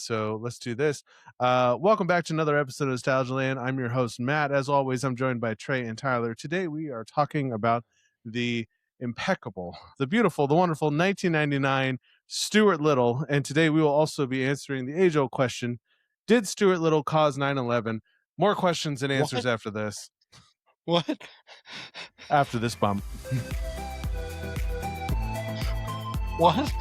So let's do this. Welcome back to another episode of Nostalgia Land. I'm your host, Matt. As always, I'm joined by Trey and Tyler. Today we are talking about the impeccable, the beautiful, the wonderful 1999 Stuart Little. And today we will also be answering the age-old question, did Stuart Little cause 9/11? More questions and answers after this. What? After this bump. What?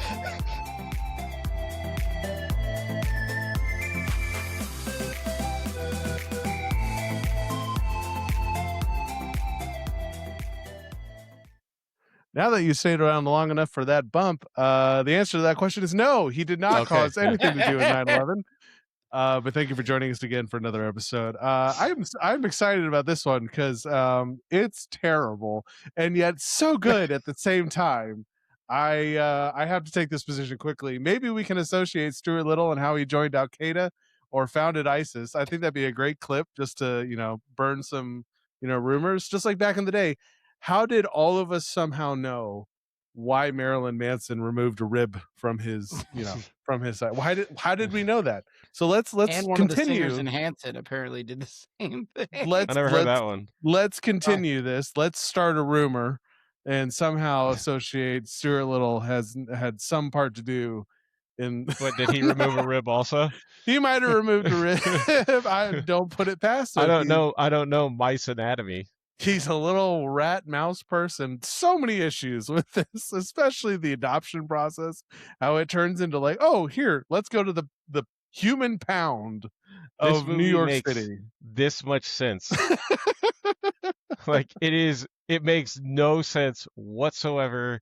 Now that you stayed around long enough for that bump, the answer to that question is no. He did not cause anything to do with 9/11. But thank you for joining us again for another episode. I'm excited about this one because it's terrible and yet so good at the same time. I have to take this position quickly. Maybe we can associate Stuart Little and how he joined Al Qaeda or founded ISIS. I think that'd be a great clip just to burn some rumors. Just like back in the day, how did all of us somehow know why Marilyn Manson removed a rib from his from his side? How did we know that? So let's and one continue. Of the singers in Hanson apparently did the same thing. I never heard that one. Let's continue this. Let's start a rumor and somehow associate Stuart Little has had some part to do in. What, did he remove a rib also? He might have removed a rib. I don't put it past him. I don't know mice anatomy. He's a little rat mouse person. So many issues with this, especially the adoption process, how it turns into like, oh, here, let's go to the human pound of New York City. This much sense. Like it makes no sense whatsoever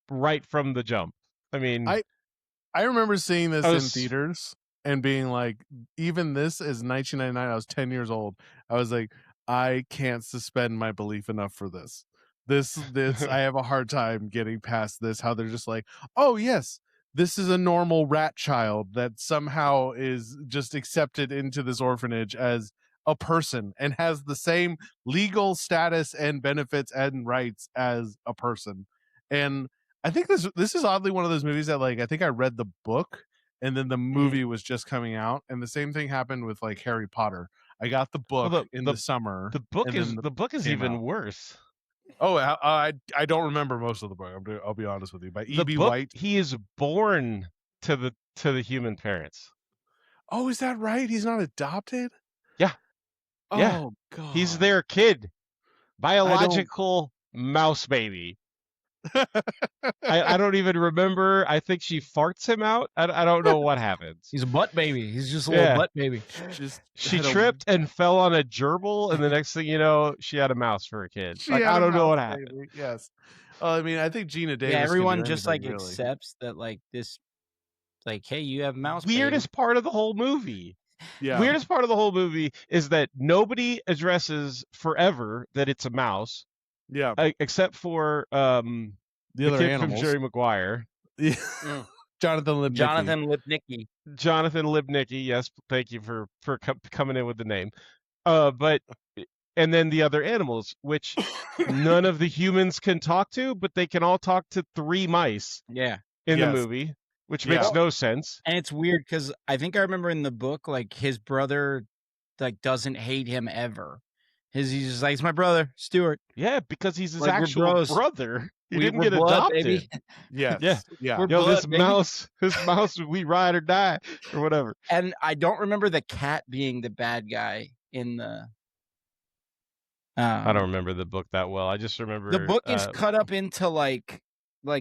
right from the jump. I mean, I remember seeing this in theaters and being like, even this is 1999. I was 10 years old. I was like, I can't suspend my belief enough for this. This I have a hard time getting past this. How they're just like, oh yes, this is a normal rat child that somehow is just accepted into this orphanage as a person and has the same legal status and benefits and rights as a person. And I think this is oddly one of those movies that like I think I read the book and then the movie was just coming out, and the same thing happened with like Harry Potter. I got the book in the summer. The book is even worse. Oh, I don't remember most of the book. I'll be honest with you. By E.B. White, he is born to the human parents. Oh, is that right? He's not adopted? Yeah. Oh, yeah. God. He's their kid. Biological mouse baby. I don't even remember. I think she farts him out. I don't know what happens. He's a butt baby. He's just a little butt baby. She tripped and fell on a gerbil, and the next thing you know, she had a mouse for a kid. I don't know what happened. Baby. Yes. I mean, I think Gina Davis. Yeah, everyone just like accepts that like this, like, hey, you have mouse. Weirdest part of the whole movie. Yeah. Weirdest part of the whole movie is that nobody addresses forever that it's a mouse. Yeah. Except for the other kid animals. From Jerry Maguire. Yeah. Jonathan Lipnicki. Jonathan Lipnicki. Yes, thank you for coming in with the name. But and then the other animals, which none of the humans can talk to, but they can all talk to three mice. Yeah. In the movie, which makes no sense. And it's weird because I think I remember in the book, like his brother, like doesn't hate him ever. He's just like, it's my brother, Stuart. Yeah, because he's his like, actual brother. He didn't get adopted. Baby. Yeah. Yo, blood, this mouse, we ride or die, or whatever. And I don't remember the cat being the bad guy in the. I don't remember the book that well. I just remember the book is cut up into like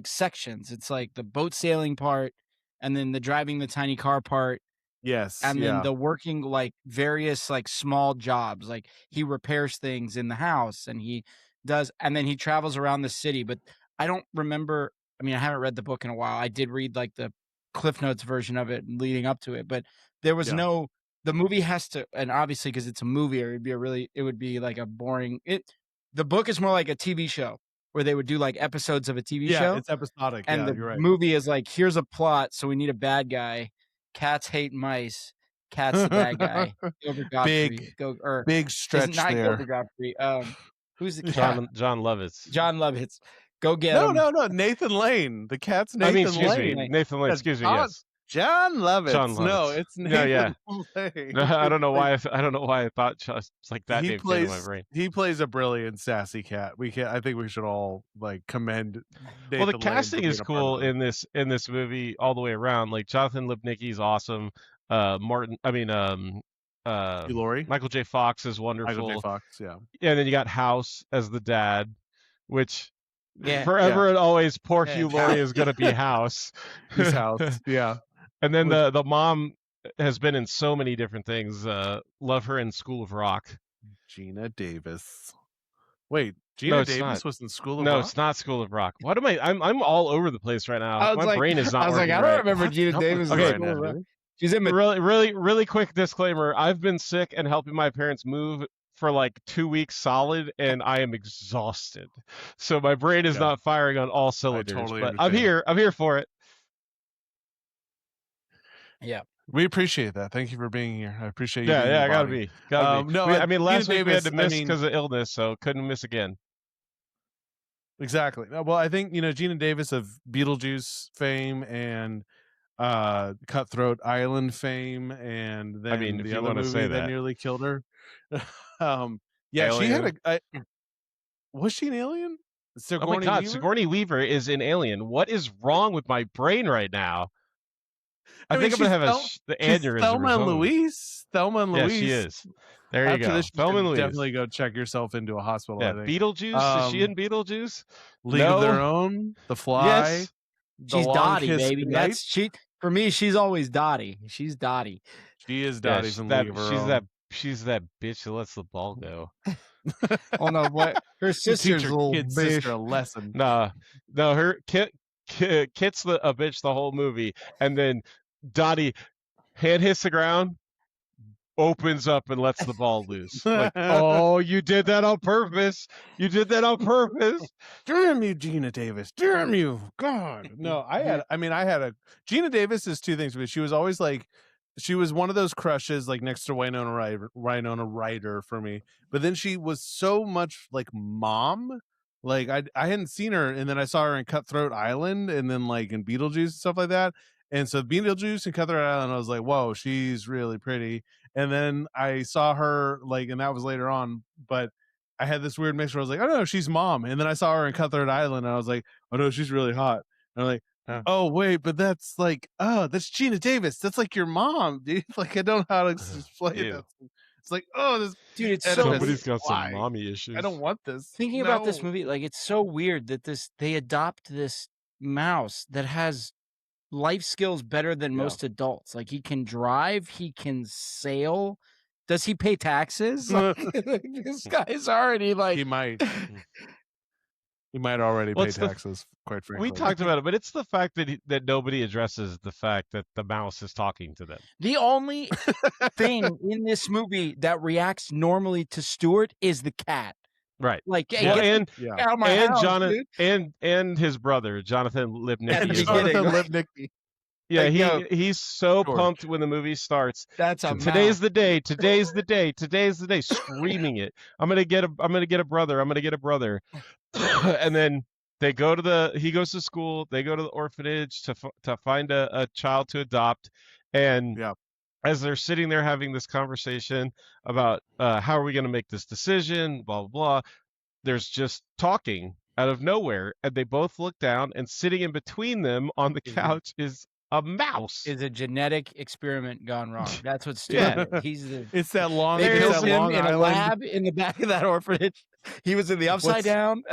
sections. It's like the boat sailing part, and then the driving the tiny car part. Yes. And then the working like various like small jobs, like he repairs things in the house and he does, and then he travels around the city. But I don't remember. I mean, I haven't read the book in a while. I did read like the Cliff Notes version of it leading up to it, but there was the movie has to, and obviously because it's a movie, it would be like a boring. The book is more like a TV show where they would do like episodes of a TV show. Yeah, it's episodic. And the movie is like, here's a plot, so we need a bad guy. Cats hate mice. Cat's the bad guy. Big stretch not there. Gilbert Gottfried. Who's the cat? John Lovitz. John Lovitz. Go get him. No. Nathan Lane. The cat's Nathan Lane. Nathan Lane. Excuse me. Yes. John Lovitz. John Lovitz. No, it's No, yeah. Nathan No, I don't know why. I don't know why I thought just like that he name came to my plays. brain. He plays a brilliant sassy cat. I think we should all like commend. Nathan Well, the Lane casting for is being a part of cool it. in this movie all the way around. Like Jonathan Lipnicki's awesome. Michael J. Fox is wonderful. Michael J. Fox, yeah. And then you got House as the dad, which Yeah. forever and always poor Yeah, Hugh Laurie is going to be House. He's House, yeah. And then the mom has been in so many different things. Love her in School of Rock. Gina Davis. Wait, Gina Davis was in School of Rock? No, it's not School of Rock. What am I'm all over the place right now. My brain is not. I was like, I don't remember Gina Davis. Okay, she's in. Really quick disclaimer. I've been sick and helping my parents move for like 2 weeks solid, and I am exhausted. So my brain is not firing on all cylinders. Totally but understand. I'm here for it. Yeah. We appreciate that. Thank you for being here. I appreciate you. Yeah, gotta be. No, I mean last week we had to miss because of illness, so couldn't miss again. Exactly. Well, I think Gina Davis of Beetlejuice fame and Cutthroat Island fame, and then the other movie that nearly killed her. Yeah, Alien. She had was she an alien? Oh my God, Sigourney Weaver is an alien. What is wrong with my brain right now? I think I'm gonna have the aneurysm. Thelma and Louise. Yeah, she is. There you go. Thelma and Louise. Definitely go check yourself into a hospital. Yeah, I think. Beetlejuice. Is she in Beetlejuice? League of Their Own. The Fly. Yes. She's Dottie, baby. That's she. For me, she's always Dottie. She's Dottie. She is Dottie from League of Her Own. She's that bitch that lets the ball go. Oh no, what? Her sister's a little sister a lesson. No, her Kit's a bitch the whole movie, and then Dottie hand hits the ground, opens up and lets the ball loose. Like, oh, you did that on purpose. You did that on purpose. Damn you, Gina Davis. Damn you. God. No, I had a Gina Davis is two things, but she was always like, she was one of those crushes like next to Winona Ryder for me. But then she was so much like mom. Like I hadn't seen her, and then I saw her in Cutthroat Island and then like in Beetlejuice and stuff like that. And so Beetlejuice and Cutthroat Island, I was like, whoa, she's really pretty. And then I saw her like, and that was later on, but I had this weird mix where I was like, oh no, she's mom. And then I saw her in Cutthroat Island, and I was like, oh no, she's really hot. And I'm like, oh wait, but that's like, oh, that's Gina Davis. That's like your mom, dude. Like I don't know how to explain it. It's like, oh, this dude, it's somebody's got some mommy issues. I don't want this. Thinking about this movie, like it's so weird that they adopt this mouse that has life skills better than most adults. Like he can drive, he can sail. Does he pay taxes? Like, this guy's already like he might already pay taxes. Quite frankly, we talked about it, but it's the fact that nobody addresses the fact that the mouse is talking to them. The only thing in this movie that reacts normally to Stuart is the cat. Right. Like, hey, out of my house, and his brother, Jonathan Lipnicki. Jonathan Lipnicki. Yeah, he's so pumped when the movie starts. Today's the day. Today's the day. Today's the day. Screaming it. I'm gonna get a brother. I'm gonna get a brother. And then he goes to school. They go to the orphanage to find a child to adopt. And as they're sitting there having this conversation about how are we going to make this decision, blah, blah, blah, there's just talking out of nowhere. And they both look down, and sitting in between them on the couch is a mouse. Is a genetic experiment gone wrong. That's what Stuart did. It's that long. They built him in a lab in the back of that orphanage. He was in the upside down.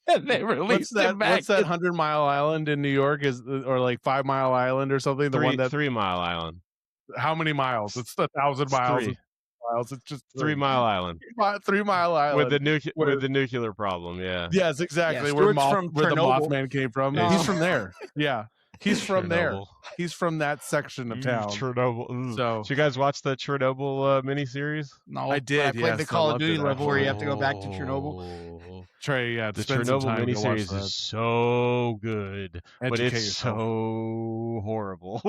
And they released him back. What's that 100-mile island in New York or like 5 Mile Island or something? The one that 3 Mile Island. How many miles? It's 1,000 miles. It's just 3 Mile Island. 3 Mile Island with the nuclear problem. Yeah. Yes, exactly. Where the Mothman came from. No. He's from there. Yeah. He's from there. He's from that section of town. Chernobyl. So, did you guys watch the Chernobyl miniseries? No, I did. I played the Call of Duty level where you have to go back to Chernobyl. Trey, the Chernobyl miniseries is so good, but it's so horrible.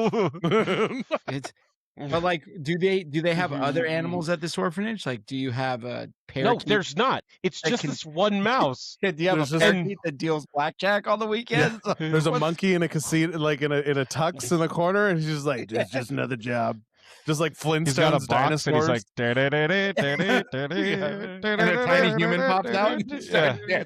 But like, do they have other animals at this orphanage? Like, do you have a No, parakeet? there's not. It's just this one mouse. Do you have There's a just- parakeet that deals blackjack on the weekends? There's a monkey in a casino, like in a tux in the corner, and he's just like, "It's just another job." Just like Flintstones, He's got a box and he's like, And a tiny human pops out. Yeah,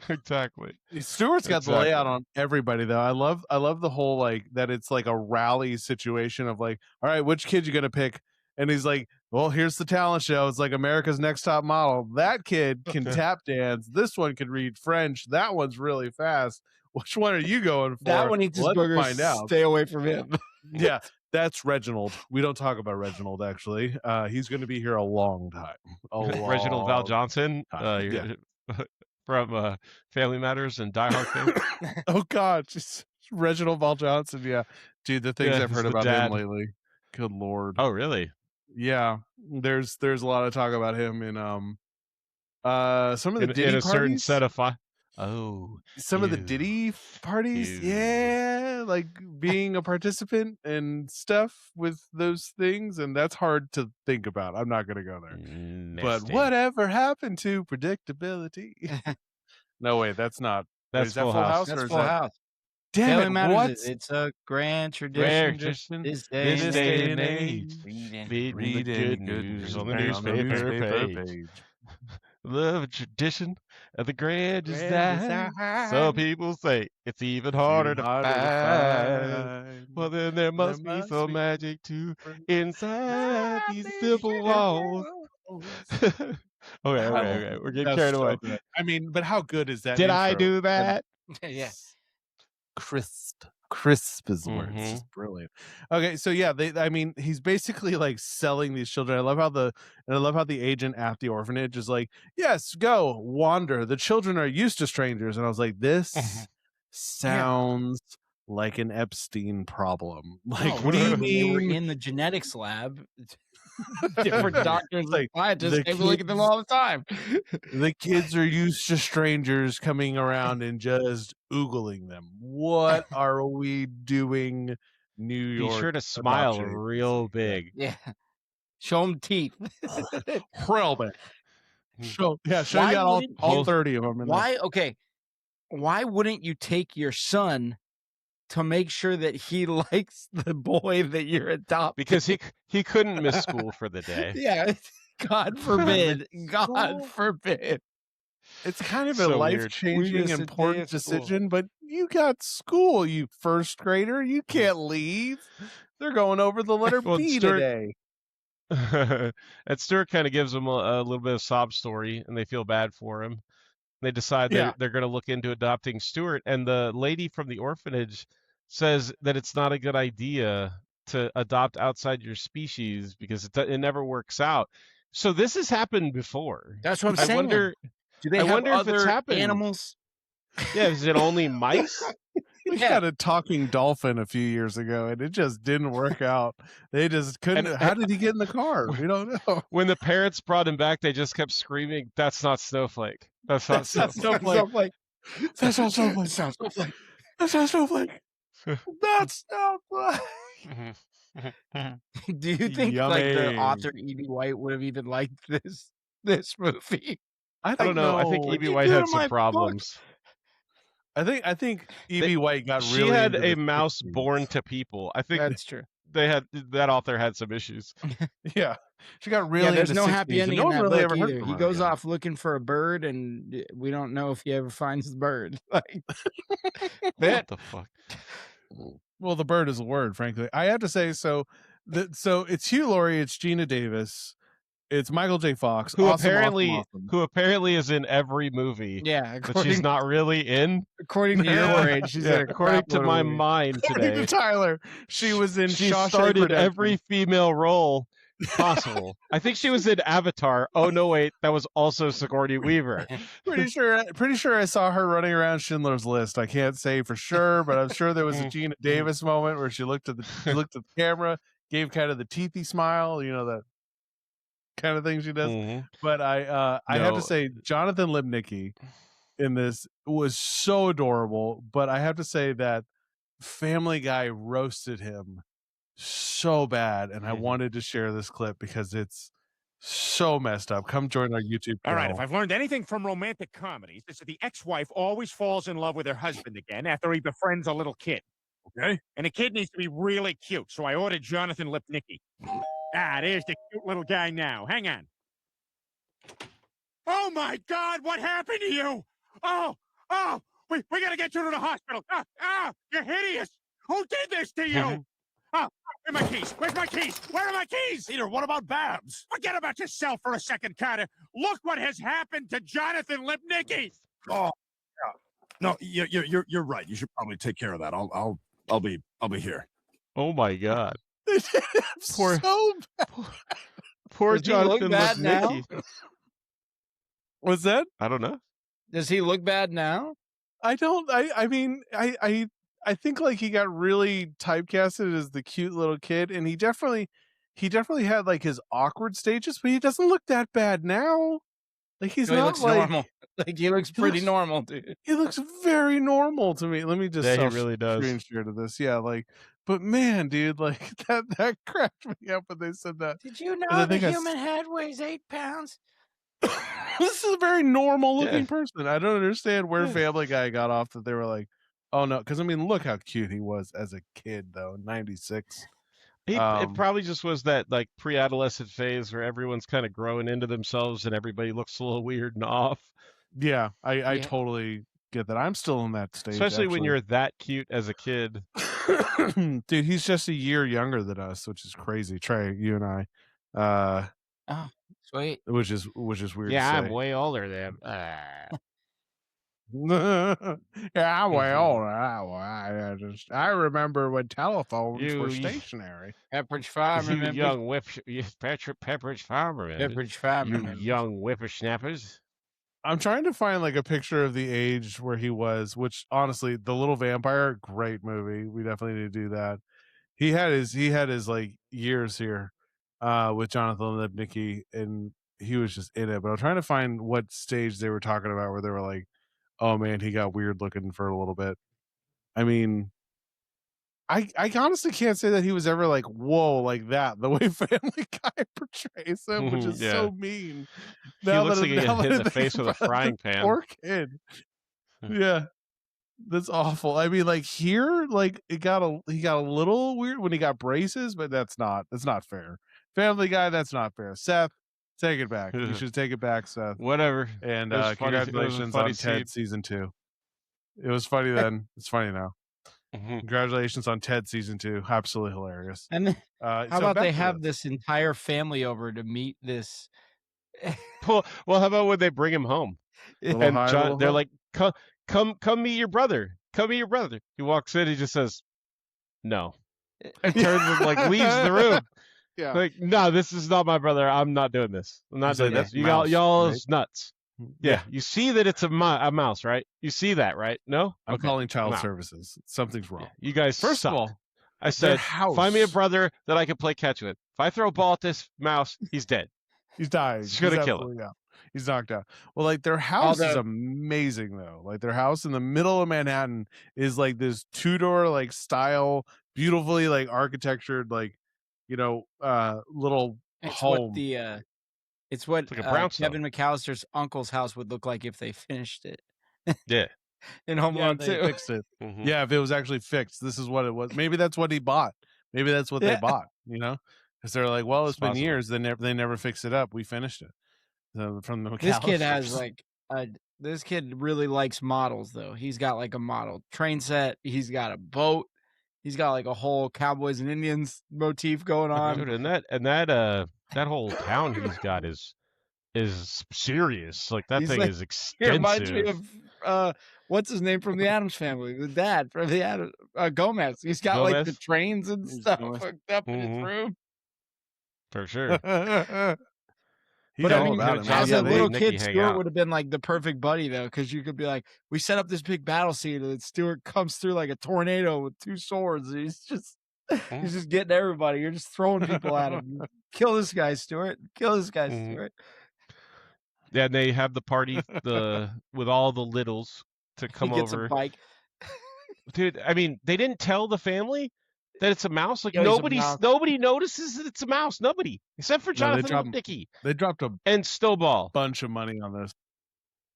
exactly. Stuart's got the Exactly. layout on everybody though. I love the whole like that it's like a rally situation of like, all right, which kid you gonna pick? And he's like, well, here's the talent show. It's like America's Next Top Model. That kid can tap dance. This one can read French. That one's really fast. Which one are you going for? That one eats his Let's burgers. find out. Stay away from him. Yeah, that's Reginald. We don't talk about Reginald actually. He's going to be here a long time. Reginald Val Johnson, Yeah. from Family Matters and Die Hard fame. Oh God, just Reginald Val Johnson. Yeah, dude, the things Yeah, I've heard he's the about dad. him lately. Good Lord. Oh, really? Yeah, there's a lot of talk about him in some of the Diddy In a certain parties. set of Some of the Diddy parties, yeah, like being a participant and stuff with those things, and that's hard to think about. I'm not gonna go there. But whatever happened to predictability? No, wait, that's not. That's is that Full House. That's or is Full that... House. Damn Family it! Matters What? It's a grand Rare tradition. tradition This this day day and age. Reading the good news on the newspaper page. Love a tradition of the grand design. Some people say it's even harder to find. Well, then there must be some magic too inside these simple walls. Okay. We're getting carried away. I mean, but how good is that? Did I intro? do that? Yeah. Crisp is the word. It's just brilliant. Okay, so yeah, I mean, he's basically like selling these children. I love how the agent at the orphanage is like, yes, go wander. The children are used to strangers. And I was like, this sounds like an Epstein problem. Like, what do you mean? They were in the genetics lab. Different doctors and scientists came to look at them all the time. The kids are used to strangers coming around and just oogling them. What are we doing, New York? Be sure to smile adoption real big. Yeah. Show them teeth. Real big. Show you Why got wouldn't all you- 30 of them. In Why? Okay. Why wouldn't you take your son to make sure that he likes the boy that you're adopting? Because he couldn't miss school for the day. Yeah. God forbid. God forbid. It's kind of a So weird. life-changing, We missed a day important of school. decision, but you got school, you first grader. You can't leave. They're going over the letter Well, B Stuart- today. And Stuart kind of gives them a little bit of sob story, and they feel bad for him. They decide Yeah. they're going to look into adopting Stuart, and the lady from the orphanage says that it's not a good idea to adopt outside your species because it never works out. So this has happened before. That's what I'm I saying. wonder. Do they I have wonder if it's other happened. animals? Yeah, is it only mice? We Yeah. had a talking dolphin a few years ago, and it just didn't work out. They just couldn't. And- how did he get in the car? We don't know. When the parents brought him back, they just kept screaming, "That's not Snowflake. That's not That's not Snowflake." Snowflake. That's not Snowflake. That's not Snowflake. That's not Snowflake. That's Snowflake. Do you think like the Yummy. author E.B. White would have even liked this movie? I don't know. I think E.B. White do had to my some book? problems. I think E.B. White got She really. had into a the mouse 60s. born to people. I think That's true. that author had some issues. Yeah, she got really. Yeah, there's into no 60s, happy and ending no in one that really book ever heard either. from He her goes again. off looking for a bird, and we don't know if he ever finds the bird. Like, What the fuck? Well, the bird is a word, frankly. I have to say, so it's Hugh Laurie, it's Gina Davis, it's Michael J. Fox, Who awesome, apparently awesome. who apparently is in every movie yeah, that she's not really in. according to your age, she's Yeah, in a according crap to load my of movies. mind According to today, Tyler, she was in she Shawshank started Redemption. every female role possible. I think she was in Avatar. Oh no, wait, that was also Sigourney Weaver. Pretty sure I saw her running around Schindler's List. I can't say for sure, but I'm sure there was a Gina Davis moment where she looked at the camera, gave kind of the teethy smile, that kind of thing she does. Mhm. But I have No. to say, Jonathan Lipnicki in this was so adorable. But I have to say that Family Guy roasted him so bad, and I wanted to share this clip because it's so messed up. Come join our YouTube channel. All right, if I've learned anything from romantic comedies, it's that the ex-wife always falls in love with her husband again after he befriends a little kid. Okay? And the kid needs to be really cute, so I ordered Jonathan Lipnicki. There's the cute little guy now. Hang on. Oh, my God, what happened to you? Oh, we gotta get you to the hospital. You're hideous. Who did this to you? Where's my keys? Where's my keys? Where are my keys? Peter, what about Babs? Forget about yourself for a second, Carter. Look what has happened to Jonathan Lipnicki. Oh, yeah. No, you're right. You should probably take care of that. I'll be here. Oh my God. Poor, poor Does he look Jonathan bad now? Lipnicki. What's that? I don't know. Does he look bad now? I mean, I think like he got really typecasted as the cute little kid, and he definitely had like his awkward stages, but he doesn't look that bad now. Like he's He not looks like normal. Like he looks pretty normal, dude. he looks very normal to me. Let me just Yeah, he really does. screen share to this. Yeah, like, but man, dude, like that cracked me up when they said that. Did you I know the think I human head weighs 8 pounds? This is a very normal looking Yeah. person. I don't understand where Yeah. Family Guy got off that they were like, oh no, because I mean, look how cute he was as a kid though, 96. It probably just was that like pre-adolescent phase where everyone's kind of growing into themselves and everybody looks a little weird and off. Yeah, I Yeah. totally get that. I'm still in that stage, Especially when actually. you're that cute as a kid. Dude, he's just a year younger than us, which is crazy. Trey, you and I, Oh, sweet. which is weird. Yeah, to I'm say. way older than. Yeah, I'm way older. I remember when telephones were You- stationary. Pepperidge Farm, You remember? young Pepperidge Farmer. Pepperidge Farm, You remember? young whippersnappers. I'm trying to find like a picture of the age where he was, which honestly, The Little Vampire, great movie. We definitely need to do that. He had his like years here with Jonathan Lipnicki, and he was just in it. But I'm trying to find what stage they were talking about where they were like, oh man, he got weird looking for a little bit. I mean, I honestly can't say that he was ever like, whoa, like that, the way Family Guy portrays him, which is Yeah. so mean. He looks like he now got hit in that the I think face with a about it, frying the pan. Poor kid. Yeah. That's awful. I mean, like here, like he got a little weird when he got braces, but that's not fair. Family Guy, that's not fair. Seth, take it back. You should take it back, Seth. Whatever. And It was funny- it was a congratulations funny on Ted scene. season 2. It was funny then. It's funny now. Mhm. Congratulations on Ted season 2. Absolutely hilarious. And then, How how about they have this entire family over to meet this? Well, how about when they bring him home? Little And high, John, little they're low? like, come meet your brother. Come meet your brother. He walks in, he just says, no. And turns and like leaves the room. Yeah. Like, no, this is not my brother. I'm not doing this. I'm not He's like, doing "That's this. mouse, Y'all right?" is nuts. Yeah. You see that it's a mouse, right? You see that, right? No? I'm Okay. calling child I'm out. services. Something's wrong. Yeah. You guys First suck. of all, I said, find me a house- brother that I can play catch with. If I throw a ball at this mouse, he's dead. he's dying. Just gonna He's kill him. absolutely out. He's knocked out. Well, like their house is Although- amazing though. Like their house in the middle of Manhattan is like this Tudor like style, beautifully like architectured like, little It's home. what it's what It's like a brownstone. Kevin McAllister's uncle's house would look like if they finished it Yeah. in Home Yeah, Alone they 2. fixed it. Mhm. Yeah, if it was actually fixed, this is what it was. Maybe that's what he bought. Maybe that's what they Yeah. bought. Because they're like, well, it's It's been possible. years. They never fixed it up. We finished it. From the This kid has McAllisters. like this kid really likes models though. He's got like a model train set. He's got a boat. He's got like a whole Cowboys and Indians motif going on. Dude, and that whole town he's got is serious. Like that He's thing like- is It extensive. reminds me of what's his name from the Adams Family, the dad from the Adams, Gomez. He's got like the Gomez? trains and He's stuff Gomez. hooked up in his Mhm. room. For sure. He's But I all mean, about it, man. as Yeah, a they- little Nicky kid, hang Stuart out. would have been like the perfect buddy though, because you could be like, we set up this big battle scene, and then Stuart comes through like a tornado with 2 swords. And he's just getting everybody. You're just throwing people at him. Kill this guy, Stuart. Kill this guy, Mhm. Stuart. Yeah, and they have the party with all the littles to come He gets over. a bike. Dude, I mean, they didn't tell the family. that it's a mouse? Like Yeah, he's a mouse. nobody notices that it's a mouse. Nobody except for Jonathan Lipnicki. They dropped a and Snowball bunch of money on this.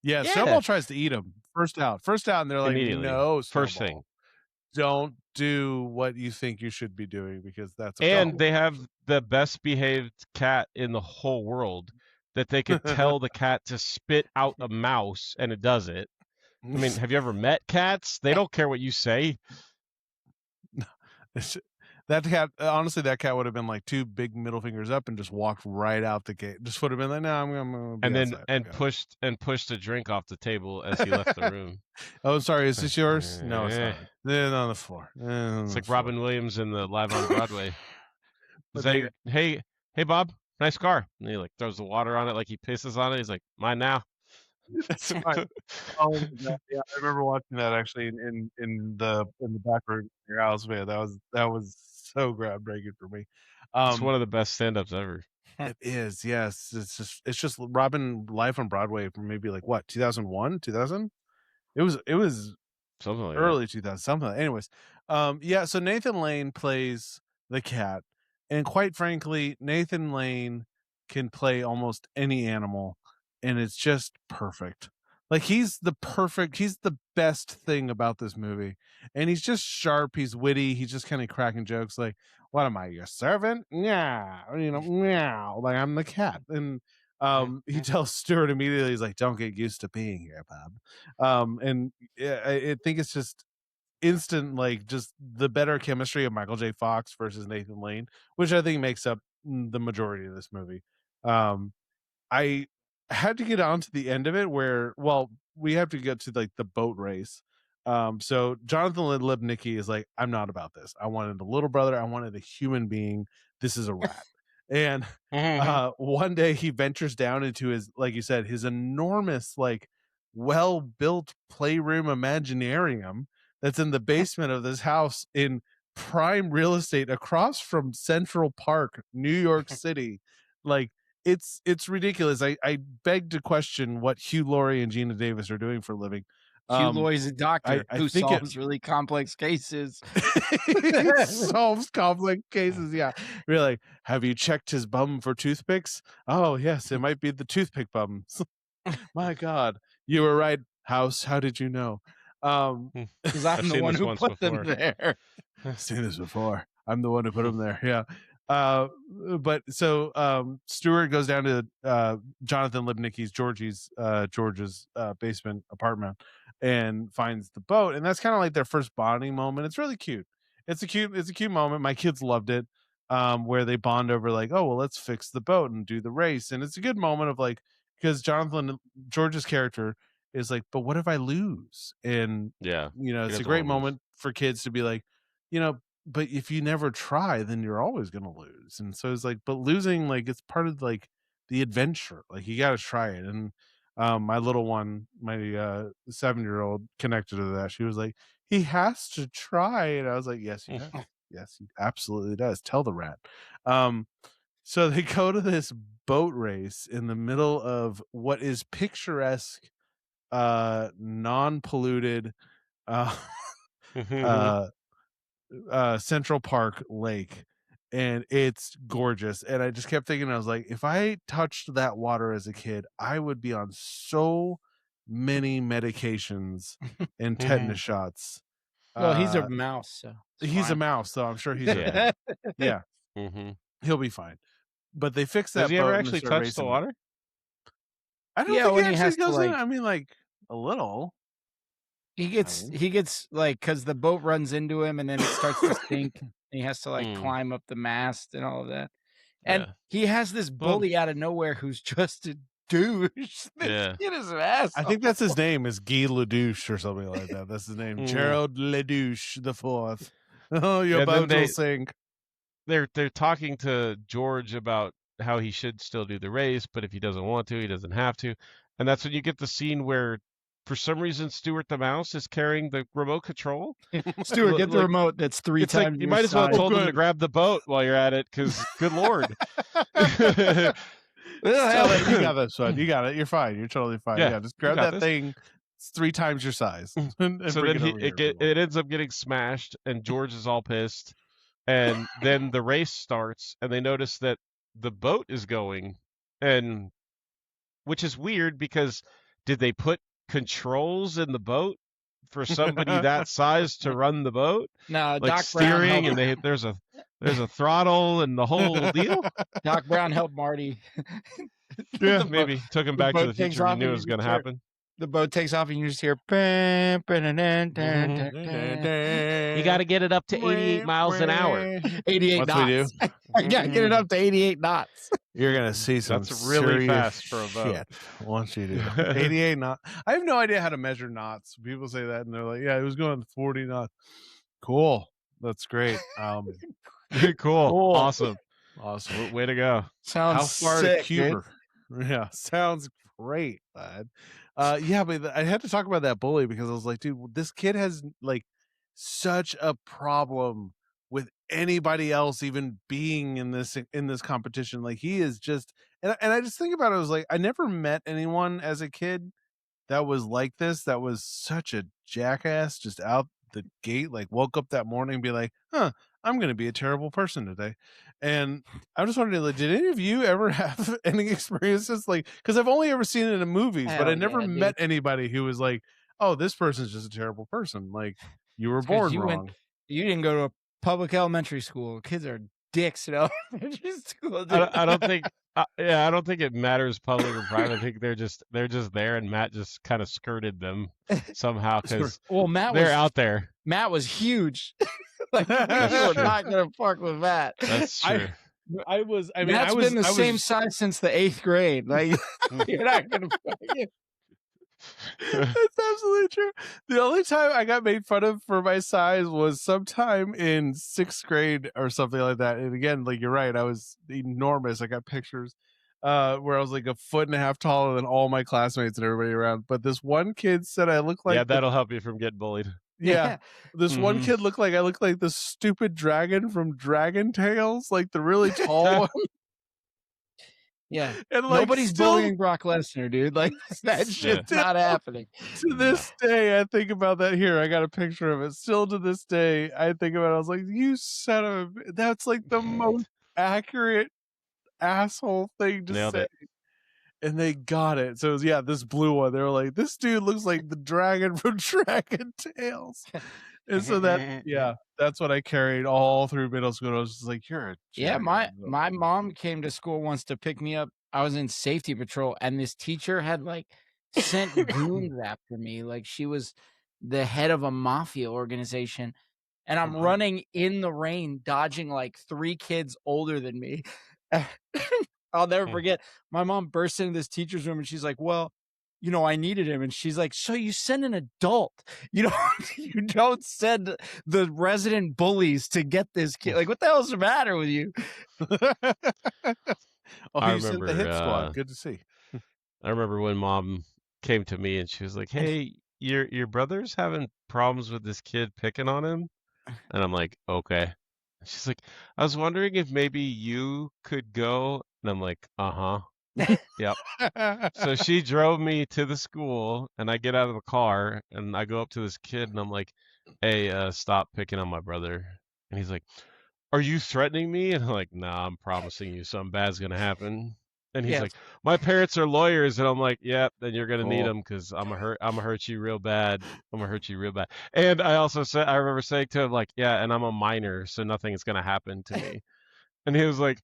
Yeah, Yeah. Snowball tries to eat him first out, and they're like, immediately. "No, Snowball, First thing. don't do what you think you should be doing because that's a And problem." they have the best behaved cat in the whole world that they could tell the cat to spit out a mouse and it does it. I mean, have you ever met cats? They don't care what you say. That cat, honestly, that cat would have been like 2 big middle fingers up and just walked right out the gate. Just would have been like, "No, I'm gonna be And then outside." pushed a drink off the table as he left the room. Oh, sorry, is this yours? No, it's not. It's on the floor. It's like Robin Williams in the Live on Broadway. Hey, Bob, nice car. And he like throws the water on it like he pisses on it. He's like, mine now. That's fine. Yeah, I remember watching that actually in the back room of your house, man. That was so groundbreaking for me. It's one of the best stand-ups ever. It is, yes. It's just Robin live on Broadway from maybe like what 2001, 2000. It was something like early 2000 something. Anyways, yeah. So Nathan Lane plays the cat, and quite frankly, Nathan Lane can play almost any animal, and it's just perfect. Like he's the best thing about this movie, and he's just sharp. He's witty. He's just kind of cracking jokes like, "What am I, your servant? Yeah, meow. Like I'm the cat." And he tells Stuart immediately, he's like, "Don't get used to being here, Bob." And I think it's just instant, like just the better chemistry of Michael J. Fox versus Nathan Lane, which I think makes up the majority of this movie. I had to get on to the end of it where, well, we have to get to like the boat race. So Jonathan Lipnicki is like, "I'm not about this. I wanted a little brother. I wanted a human being. This is a rat." And one day he ventures down into his, like you said, his enormous, like well-built playroom imaginarium that's in the basement of this house in prime real estate across from Central Park, New York City. Like it's ridiculous. I beg to question what Hugh Laurie and Gina Davis are doing for a living. Hugh Laurie's a doctor who solves really complex cases. He solves complex cases. Yeah, really. Have you checked his bum for toothpicks? Oh yes, it might be the toothpick bums. My God, you were right, House. How did you know? Because I'm the one who put them there. I've seen this before. I'm the one who put them there. Yeah. But so Stuart goes down to Jonathan Lipnicki's George's basement apartment and finds the boat, and that's kind of like their first bonding moment. It's really cute. It's a cute moment. My kids loved it. Where they bond over like, "Oh well, let's fix the boat and do the race," and it's a good moment of like, because George's character is like, "But what if I lose?" And yeah, it's a great moment for kids to be like, but if you never try, then you're always going to lose. And so it's like, but losing, like, it's part of like the adventure. Like you got to try it. And my little one, my 7-year-old connected to that. She was like, "He has to try." And I was like, "Yes, he does. Yes, he absolutely does. Tell the rat." So they go to this boat race in the middle of what is picturesque, non-polluted, Central Park Lake, and it's gorgeous. And I just kept thinking, I was like, if I touched that water as a kid, I would be on so many medications and tetanus shots. Well, he's a mouse, so he's a mouse, so I'm sure he's okay. Yeah. He'll be fine. But they fixed that. Does he boat ever actually touch the water? I don't think he actually goes in. I mean, like a little. He gets like, because the boat runs into him and then it starts to sink and he has to like climb up the mast and all of that. And he has this bully out of nowhere who's just a douche. This kid is an asshole. I think that's his name, is Guy Ledouche or something like that. That's his name. Gerald Ledouche the Fourth. Oh, your boat will sink. They're talking to George about how he should still do the race, but if he doesn't want to, he doesn't have to. And that's when you get the scene where, for some reason, Stuart the mouse is carrying the remote control. Stuart, get the remote. That's three times. Like, you might as well have told him to grab the boat while you're at it, because good Lord. You got this one. You got it. You're fine. You're totally fine. Yeah, just grab that thing. It's 3 times your size. And so then it ends up getting smashed, and George is all pissed. And then the race starts, and they notice that the boat is going, and which is weird because did they put controls in the boat for somebody that size to run the boat? No, Like Doc Brown steering, helped. and there's a throttle and the whole deal. Doc Brown helped Marty. Yeah, maybe took him back to the takes future. He off knew it and was you going to just hear- happen. The boat takes off and you just hear. You got to get it up to 88 miles an hour. 88 Once we do, knots. I gotta get it up to 88 knots. you're gonna see some That's really serious fast for a boat. shit once you do 88 knots. I have no idea how to measure knots. People say that and they're like, "Yeah, it was going 40 knots." Cool, that's great. Cool, awesome, awesome. way to go. Sounds How far sick, to Cuba? Yeah, sounds great, lad. Yeah, but I had to talk about that bully because I was like, dude, this kid has like such a problem with anybody else even being in this competition. Like he is just, and I just think about it. I was like, I never met anyone as a kid that was like this. That was such a jackass, just out the gate. Like woke up that morning and be like, huh, I'm going to be a terrible person today. And I'm just wondering, like, did any of you ever have any experiences like? Because I've only ever seen it in movies, but I never met anybody who was like, oh, this person's just a terrible person. Like you were born wrong. You didn't go to a public elementary school. Kids are dicks in elementary school. Dude. I don't think. Yeah, I don't think it matters public or private. I think they're just there, and Matt just kind of skirted them somehow because Matt they're out there. Matt was huge. Like you were not gonna fuck with Matt. That's true. I mean, Matt's been the same size since the 8th grade. Like you're not gonna. That's absolutely true. The only time I got made fun of for my size was sometime in 6th grade or something like that. And again, like you're right, I was enormous. I got pictures where I was like a foot and a half taller than all my classmates and everybody around. But this one kid said I look like that'll help you from getting bullied. Yeah. This one kid looked like I looked like the stupid dragon from Dragon Tales, like the really tall one. Yeah, and like nobody's bullying Brock Lesnar, dude. Like that shit's not happening. To this day, I think about that. Here, I got a picture of it. Still to this day, I think about it. I was like, "You son of a!" That's like the most accurate asshole thing to Nailed say. It. And they got it. So it was, this blue one. They were like, "This dude looks like the dragon from Dragon Tales." And so that's what I carried all through middle school. I was just like, "You're a my mom came to school once to pick me up. I was in safety patrol, and this teacher had like sent goons after me. Like she was the head of a mafia organization, and I'm running in the rain, dodging like 3 kids older than me. I'll never forget. My mom burst into this teacher's room, and she's like, "Well, you know, I needed him." And she's like, "So you send an adult? You don't send the resident bullies to get this kid. Like, what the hell's the matter with you?" I you sent the hit squad. Good to see. I remember when Mom came to me and she was like, "Hey, your brother's having problems with this kid picking on him," and I'm like, "Okay." She's like, "I was wondering if maybe you could go," and I'm like, "Uh-huh." Yep. So she drove me to the school, and I get out of the car, and I go up to this kid, and I'm like, "Hey, stop picking on my brother." And he's like, "Are you threatening me?" And I'm like, "Nah, I'm promising you something bad's gonna happen." And he's like, "My parents are lawyers," and I'm like, "Yeah, then you're gonna need them because I'm gonna hurt you real bad. I'm gonna hurt you real bad." And I also said, I remember saying to him like, "Yeah, and I'm a minor, so nothing is gonna happen to me." And he was like,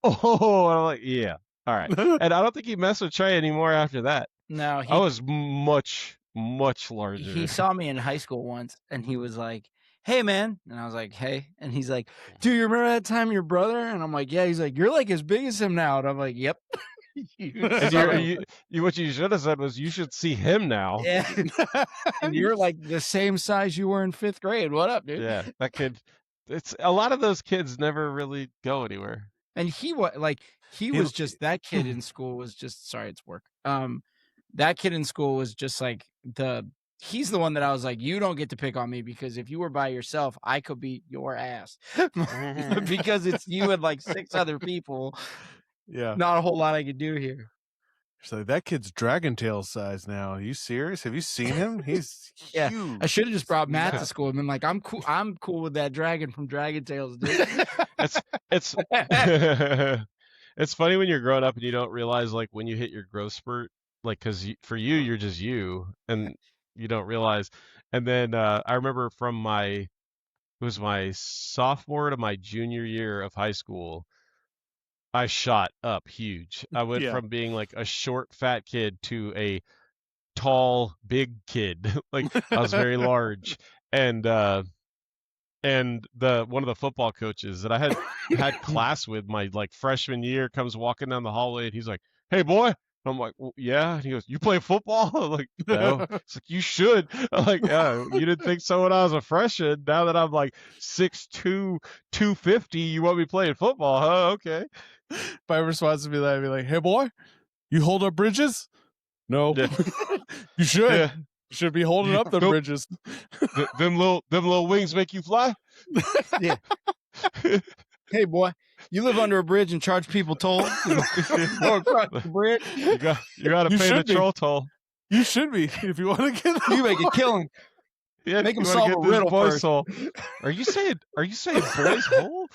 "Oh," and I'm like, "Yeah, all right." And I don't think he messed with Trey anymore after that. No, I was much larger. He saw me in high school once, and he was like, "Hey, man," and I was like, "Hey," and he's like, "Do you remember that time your brother?" And I'm like, "Yeah." He's like, "You're like as big as him now," and I'm like, "Yep." What you should have said was, "You should see him now." Yeah. And you're like the same size you were in 5th grade. What up, dude? Yeah, that kid. It's a lot of those kids never really go anywhere. And he was just that kid in school was just sorry, it's work. That kid in school was just like he's the one that I was like, "You don't get to pick on me because if you were by yourself, I could beat your ass." Because it's you and like 6 other people. Yeah. Not a whole lot I could do here. So that kid's Dragon Tail size now. Are you serious? Have you seen him? He's Yeah, huge. I should have just brought Matt to school and been like, I'm cool with that dragon from Dragon Tales, dude. It's it's funny when you're growing up and you don't realize like when you hit your growth spurt, like because for you you're just you and you don't realize. And then I remember from it was my sophomore to my junior year of high school, I shot up huge. I went Yeah. from being like a short fat kid to a tall big kid. Like I was very large. And one of the football coaches that I had class with my like freshman year comes walking down the hallway and he's like, "Hey boy." And I'm like, well, "Yeah." And he goes, "You play football?" I'm like, "No." It's like, "You should." I'm like, "Yeah, you didn't think so when I was a freshman. Now that I'm like 6'2", 250, you want me playing football, huh? Okay. My response would be like, "Hey boy, you hold up bridges?" No. Yeah. You should. Yeah. You should be holding up the bridges. Them little wings make you fly? Yeah. Hey, boy, you live under a bridge and charge people toll? Go across the bridge? You got to You pay the should be. troll toll. You should be if you want to get You make a killing. Yeah, Make you him wanna solve get a this riddle boy's first. soul. Are you saying boys hole?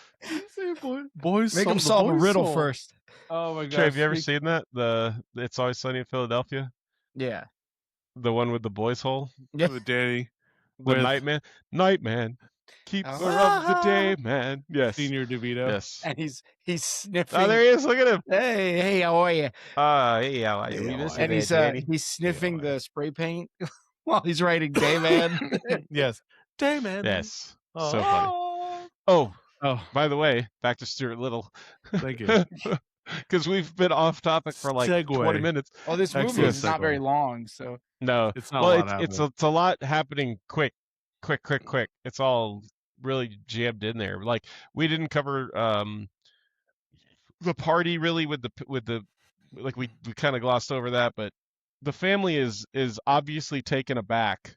Boys Make him solve a riddle first. Oh my god. Trey, have you ever seen that? The It's Always Sunny in Philadelphia? Yeah. The one with the boys hole? Yeah. with Danny? The With night man. Keep Oh. her of the day, man. Yes. Senior DeVito. Yes. And he's sniffing. Oh, there he is. Look at him. Hey, how are you? Hey, how are you? Hey, how are And Danny. he's sniffing the spray paint while he's writing Day Man. Yes. Dayman. Yes. Oh. So funny. Oh, Oh, by the way, back to Stuart Little. thank you. Because we've been off topic for like 20 Segue. minutes. Oh, this movie Excellent is not very segue. long, so No, It's not well, a lot it's happening. a lot happening quick. It's all really jammed in there. Like we didn't cover the party really with the like we kind of glossed over that, but the family is obviously taken aback,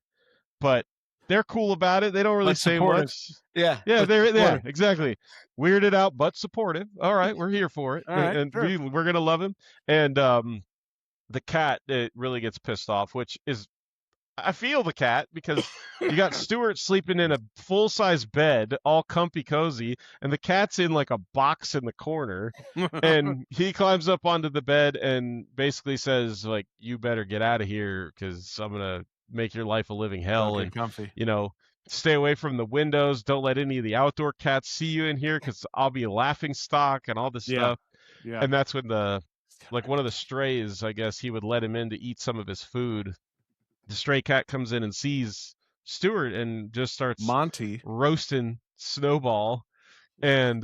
but they're cool about it. They don't really But say supportive. much. yeah. Yeah, but they're supportive. exactly weirded out but supportive. All right, we're here for it, All right, and sure. we're gonna love him. And the cat, it really gets pissed off, which is I feel the cat because you got Stuart sleeping in a full-size bed, all comfy cozy, and the cat's in like a box in the corner, and he climbs up onto the bed and basically says like, "You better get out of here because I'm gonna make your life a living hell." Don't And get comfy. you know, stay away from the windows. Don't let any of the outdoor cats see you in here because I'll be a laughing stock and all this Yeah. stuff. Yeah. And that's when one of the strays, I guess he would let him in to eat some of his food. The stray cat comes in and sees Stuart and just starts Monty. roasting Snowball. And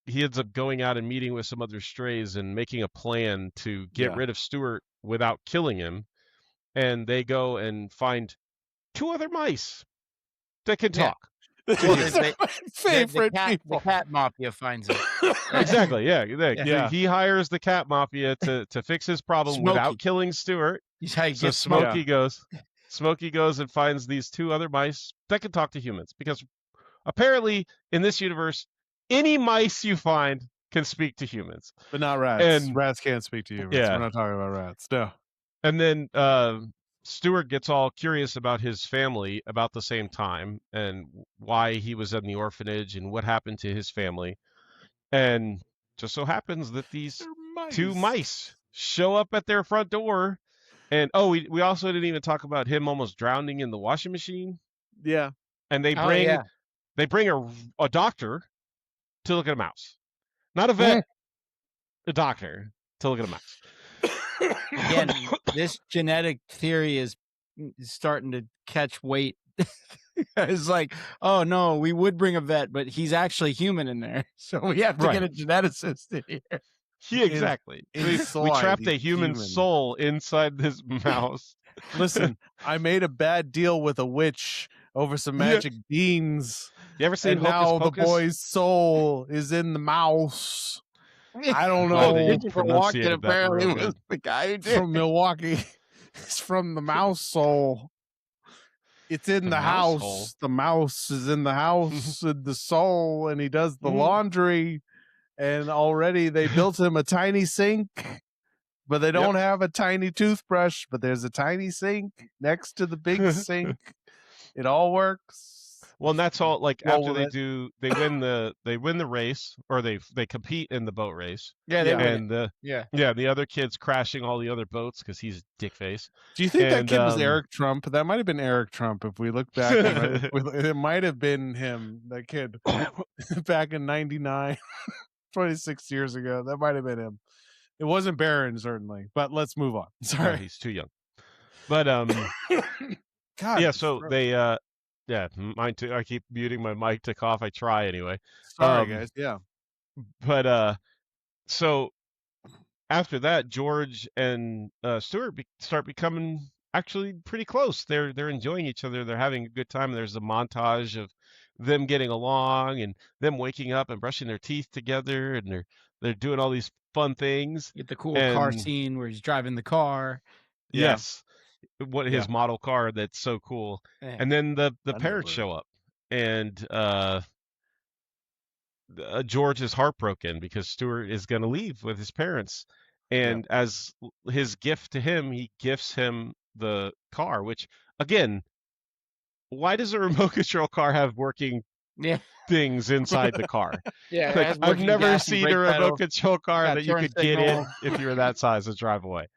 he ends up going out and meeting with some other strays and making a plan to get Yeah. rid of Stuart without killing him. And they go and find 2 other mice that can Yeah. talk. Well, These are they- my favorite the people. cat mafia finds him. Exactly, yeah. Yeah. He hires the cat mafia to fix his problem Smokey. without killing Stuart. He's how you So get smoked. Smokey goes and finds these 2 other mice that can talk to humans because apparently in this universe, any mice you find can speak to humans. But not rats. And- Rats can't speak to humans. Yeah. We're not talking about rats. No. And then Stuart gets all curious about his family about the same time and why he was in the orphanage and what happened to his family. And just so happens that these They're 2 mice show up at their front door. And we also didn't even talk about him almost drowning in the washing machine. Yeah. And they Oh, bring yeah. a doctor to look at a mouse. Not a vet, a doctor to look at a mouse. Again, this genetic theory is starting to catch weight. It's like, oh no, we would bring a vet, but he's actually human in there, so we have to Right. get a geneticist in here. Yeah, exactly. We Inside trapped a the human soul inside this mouse. Listen, I made a bad deal with a witch over some Yeah. magic beans, You ever seen and Hocus now Pocus? the boy's soul is in the mouse. I don't Glad know. that you Digital Walking pronunciated that apparently real was good. the guy who did. From Milwaukee. It's from the mouse soul. It's in The the mouse house. hole? The mouse is in the house with the soul, and he does the Mhm. laundry. And already they built him a tiny sink but they don't have a tiny toothbrush, but there's a tiny sink next to the big sink. It all works. Well, and that's all. Like after Roll they win the race, or they compete in the boat race. Yeah, they win And it. Yeah. the other kid's crashing all the other boats because he's a dick face. Do you think that kid was Eric Trump? That might have been Eric Trump. If we look back, it might have been him. That kid back in '99, 26 years ago. That might have been him. It wasn't Barron, certainly. But let's move on. Sorry, no, he's too young. But God, yeah. So they yeah, mine too. I keep muting my mic to cough. I try anyway. Sorry, guys. Yeah. But so after that, George and Stuart start becoming actually pretty close. They're enjoying each other. They're having a good time. There's a montage of them getting along and them waking up and brushing their teeth together, and they're doing all these fun things. Get the cool car scene where he's driving the car. Yes. What his model car that's so cool. Yeah. And then the parents show up, and George is heartbroken because Stuart is going to leave with his parents, and as his gift to him, he gifts him the car. Which, again, why does a remote control car have working things inside the car? Like, I've never seen a remote control car that you could get in if you were that size and drive away.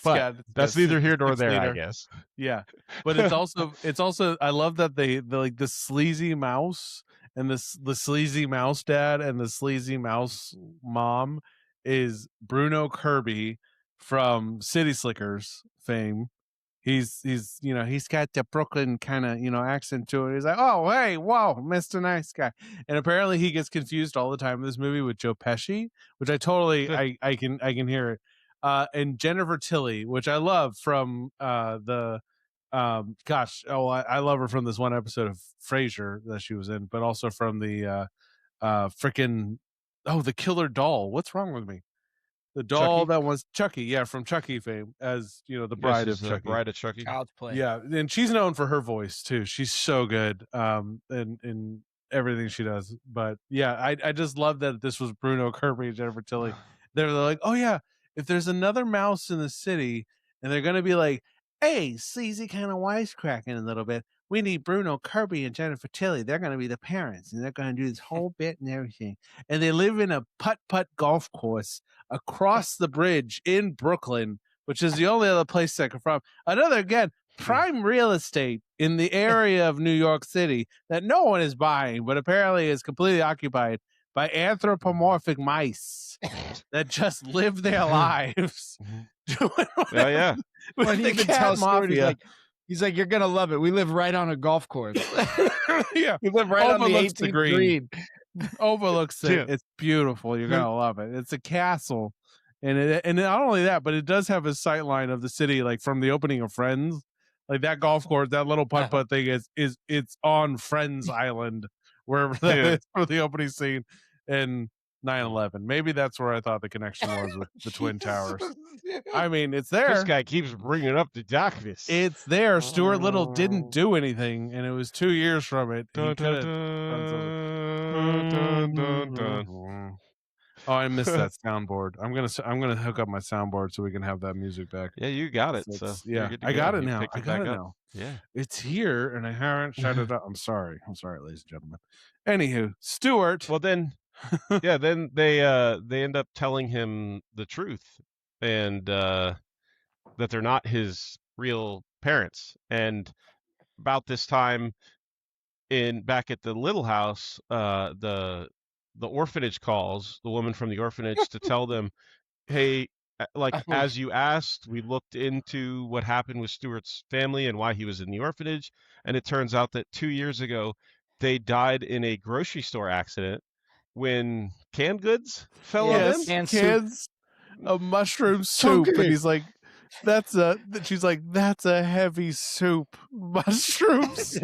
But that's neither here nor there, I guess. Yeah, but it's also I love that they like the sleazy mouse and the sleazy mouse dad and the sleazy mouse mom is Bruno Kirby from City Slickers fame. He's he's got the Brooklyn kind of accent to it. He's like, oh hey, whoa, Mr. Nice Guy, and apparently he gets confused all the time in this movie with Joe Pesci, which I totally I can hear it. And Jennifer Tilly, which I love from I love her from this one episode of Frasier that she was in, but also from the the Killer Doll. What's wrong with me? The doll Chucky? that was Chucky, from Chucky fame, as the bride of Chucky. Bride of Chucky. Child's Play. Yeah, and she's known for her voice too. She's so good in everything she does. But yeah, I just love that this was Bruno Kirby and Jennifer Tilly. They're like, oh yeah, if there's another mouse in the city and they're gonna be like, hey, sleazy kind of wisecracking a little bit, we need Bruno Kirby and Jennifer Tilly. They're gonna be the parents and they're gonna do this whole bit and everything. And they live in a putt-putt golf course across the bridge in Brooklyn, which is the only other place I can from. Another, again, prime real estate in the area of New York City that no one is buying, but apparently is completely occupied by anthropomorphic mice that just live their lives. Yeah. When he even tells Stuart, he's like, you're gonna love it. We live right on a golf course. Yeah, we live right on the 18th green. Overlooks it. Yeah. It's beautiful. You're gonna love it. It's a castle, and not only that, but it does have a sight line of the city, like from the opening of Friends. Like that golf course, that little putt thing is it's on Friends Island, wherever that is for the opening scene in 9/11. Maybe that's where I thought the connection was with the Twin Towers. I mean, it's there. This guy keeps bringing up the darkness. It's there. Stuart Little didn't do anything, and it was 2 years from it. Oh, I missed that soundboard. I'm gonna hook up my soundboard so we can have that music back. Yeah, you got it. So yeah, I got it now. I got it now. Yeah, it's here, and I haven't shut it up. I'm sorry, ladies and gentlemen. Anywho, Stuart. Well, then, yeah, then they end up telling him the truth, and that they're not his real parents. And about this time, back at the little house, the orphanage calls the woman from the orphanage to tell them, hey, like as you asked, we looked into what happened with Stuart's family and why he was in the orphanage, and it turns out that 2 years ago they died in a grocery store accident when canned goods fell on them. Cans of mushroom soup, and he's like, she's like, that's a heavy soup. Mushrooms.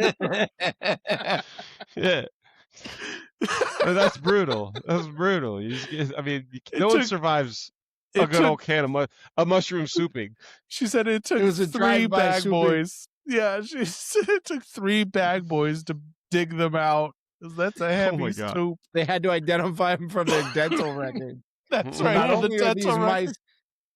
Yeah. That's brutal. That's brutal. No one survives a good old can of mushroom souping. She said it was 3 bag boys. Yeah, she said it took 3 bag boys to dig them out. That's a heavy soup. They had to identify them from their dental record. That's right. Not only are these mice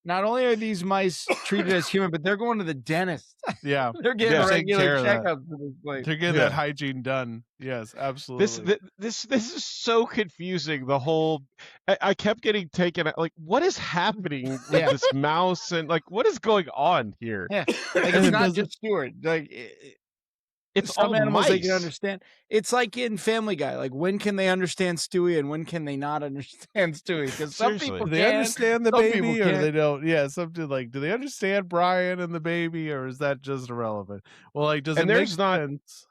Not only are these mice treated as human, but they're going to the dentist. Yeah. They're getting Yeah. regular Care of that. checkups to this place. They're getting Yeah. that hygiene done. Yes, absolutely. This is so confusing. The whole I kept getting taken out. Like, what is happening with Yeah. this mouse and like what is going on here? Yeah, like it's not just Stuart. Like It's some all animals they can mice. understand. It's like in Family Guy. Like when can they understand Stewie and when can they not understand Stewie? Because some Seriously. people Do they can, understand the some people baby or can't. they don't? Yeah, something like, do they understand Brian and the baby or is that just irrelevant? Well, like, does And it make there's not sense?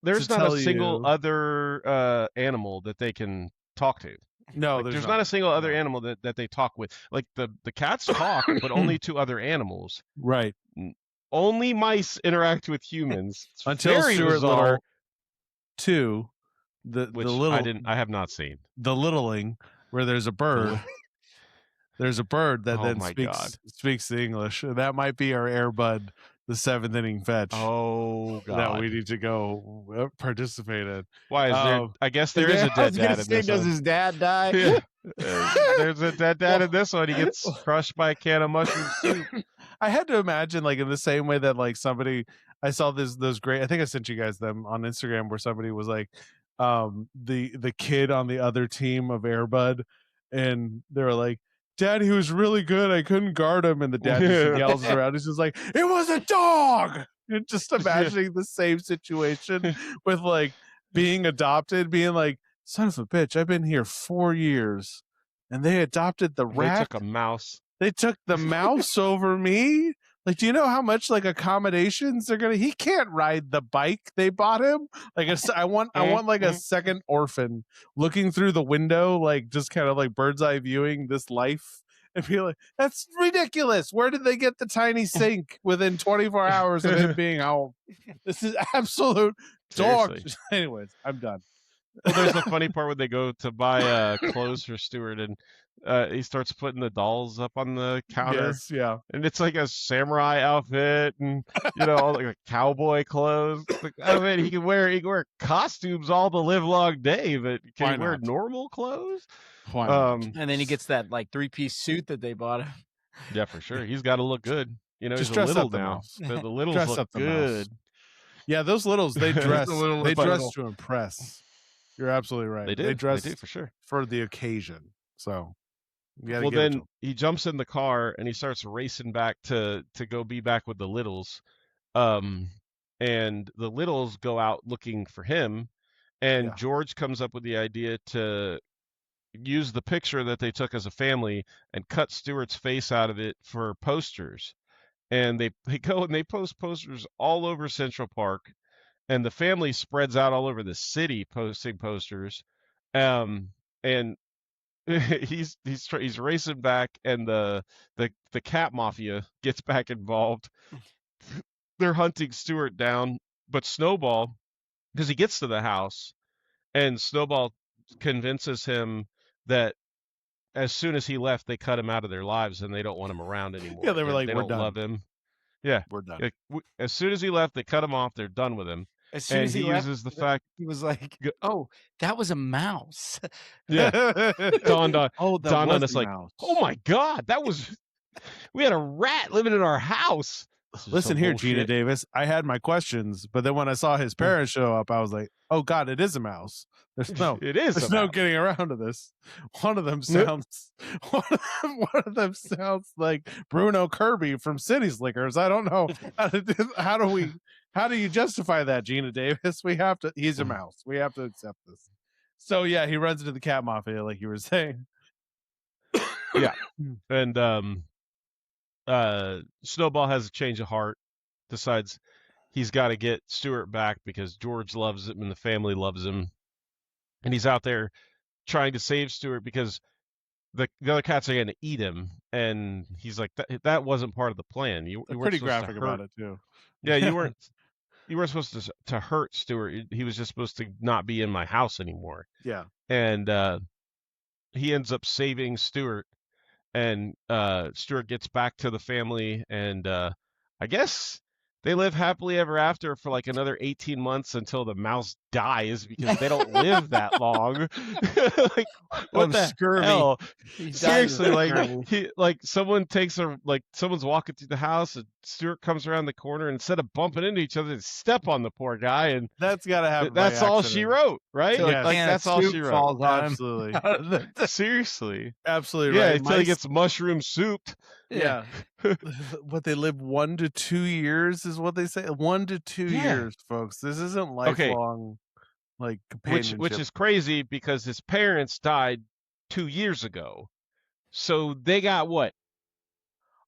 there's to not a tell single you- other animal that they can talk to. No, Like, there's there's not a single other No. animal that they talk with. Like the cats talk, but only to other animals. Right. Only mice interact with humans. It's Until very Stuart bizarre, Little 2, which the little I have not seen. the littling where there's a bird. There's a bird that Oh then my God. speaks the English. That might be our Airbud, the 7th inning fetch. Oh God. That we need to go participate in. Why is there? I guess there is a I dead was gonna dad in say, this does one. his dad die? Yeah. There's a dead dad in this one. He gets crushed by a can of mushroom soup. I had to imagine, like, in the same way that, like, somebody, I saw those great, I think I sent you guys them on Instagram, where somebody was like, the kid on the other team of Airbud, and they were like, Dad, he was really good, I couldn't guard him, and the dad just yells around, he's just like, it was a dog. And just imagining the same situation with, like, being adopted, being like, son of a bitch, I've been here 4 years and they adopted the rat. They took a mouse. They took the mouse over me. Like, do you know how much, like, accommodations they're gonna? He can't ride the bike they bought him. Like, I want like a second orphan looking through the window, like, just kind of like bird's eye viewing this life, and be like, that's ridiculous. Where did they get the tiny sink within 24 hours of him being home? This is absolute dog. Seriously. Anyways, I'm done. Well, there's the funny part when they go to buy clothes for Stuart, and he starts putting the dolls up on the counter. Yes, yeah. And it's like a samurai outfit, and all like cowboy clothes. Like, I mean, he can wear costumes all the live long day, but can Why he wear not? normal clothes? Why not? And then he gets that like 3-piece suit that they bought him. Yeah, for sure. He's got to look good. Just He's a dress little up the now. mouse. The littles Dress look up the mouse. good. Yeah, those littles, they dress. The little They little- dress to impress. You're absolutely right. They do. They dress They do for sure. for the occasion. So, you gotta Well, give it to then 'em. he jumps in the car and he starts racing back to go be back with the littles. And the littles go out looking for him, and Yeah. George comes up with the idea to use the picture that they took as a family and cut Stuart's face out of it for posters. And they go and they post posters all over Central Park, and the family spreads out all over the city posting posters. And he's racing back, and the cat mafia gets back involved. They're hunting Stuart down, but Snowball, because he gets to the house, and Snowball convinces him that as soon as he left, they cut him out of their lives and they don't want him around anymore. Yeah, they were like, they "We're don't done. love him. Yeah, We're done. like, as soon as he left, they cut him off. They're done with him. As soon And as he left, uses the fact, he was like, Go- "Oh, that was a mouse." yeah, dawned on Oh, that dawned on was us a like, mouse. oh my God, we had a rat living in our house. This is Listen some here, Gina bullshit. Davis. I had my questions, but then when I saw his parents show up, I was like, "Oh God, it is a mouse." There's no, It is. there's a no mouse. getting around to this. One of them sounds, one of them sounds like Bruno Kirby from City Slickers. I don't know how do you justify that, Gina Davis? We have to. He's a mouse. We have to accept this. So yeah, he runs into the cat mafia, like you were saying. Yeah. And Snowball has a change of heart, decides he's got to get Stuart back because George loves him and the family loves him. And he's out there trying to save Stuart because the other cats are going to eat him. And he's like, that wasn't part of the plan. You weren't Pretty supposed to graphic hurt- about it too. Yeah, you weren't supposed to hurt Stuart. He was just supposed to not be in my house anymore. Yeah. And he ends up saving Stuart, and Stuart gets back to the family, and I guess they live happily ever after for like another 18 months until the mouse dies because they don't live that long. Like, what Of the scurvy. hell? He dies of Seriously, scurvy. someone someone's walking through the house and Stuart comes around the corner and instead of bumping into each other, they step on the poor guy, and That's got to happen. by that's all she accident. wrote, right? Till a Yes. Like can of that's all soup she wrote. falls on him. Absolutely. Seriously. Absolutely Yeah, right. until he My- gets mushroom soup. Yeah. What they live 1 to 2 years is what they say. 1 to 2 Yeah. years, folks. This isn't lifelong like companionship. Which is crazy because his parents died 2 years ago. So they got what?